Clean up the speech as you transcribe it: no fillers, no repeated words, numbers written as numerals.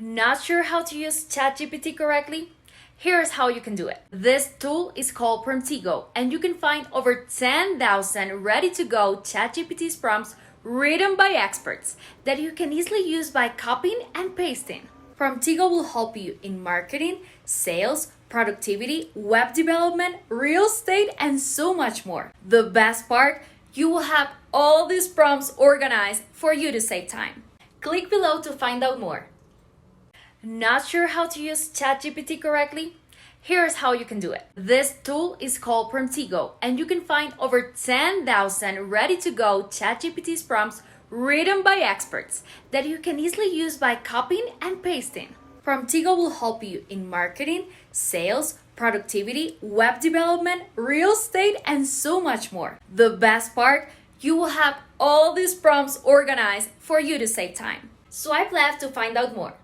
Not sure how to use ChatGPT correctly? Here's how you can do it. This tool is called Promptigo, and you can find over 10,000 ready-to-go ChatGPT prompts written by experts that you can easily use by copying and pasting. Promptigo will help you in marketing, sales, productivity, web development, real estate, and so much more. The best part, you will have all these prompts organized for you to save time. Click below to find out more. Not sure how to use ChatGPT correctly? Here's how you can do it. This tool is called Promptigo, and you can find over 10,000 ready-to-go ChatGPT prompts written by experts that you can easily use by copying and pasting. Promptigo will help you in marketing, sales, productivity, web development, real estate, and so much more. The best part, you will have all these prompts organized for you to save time. Swipe left to find out more.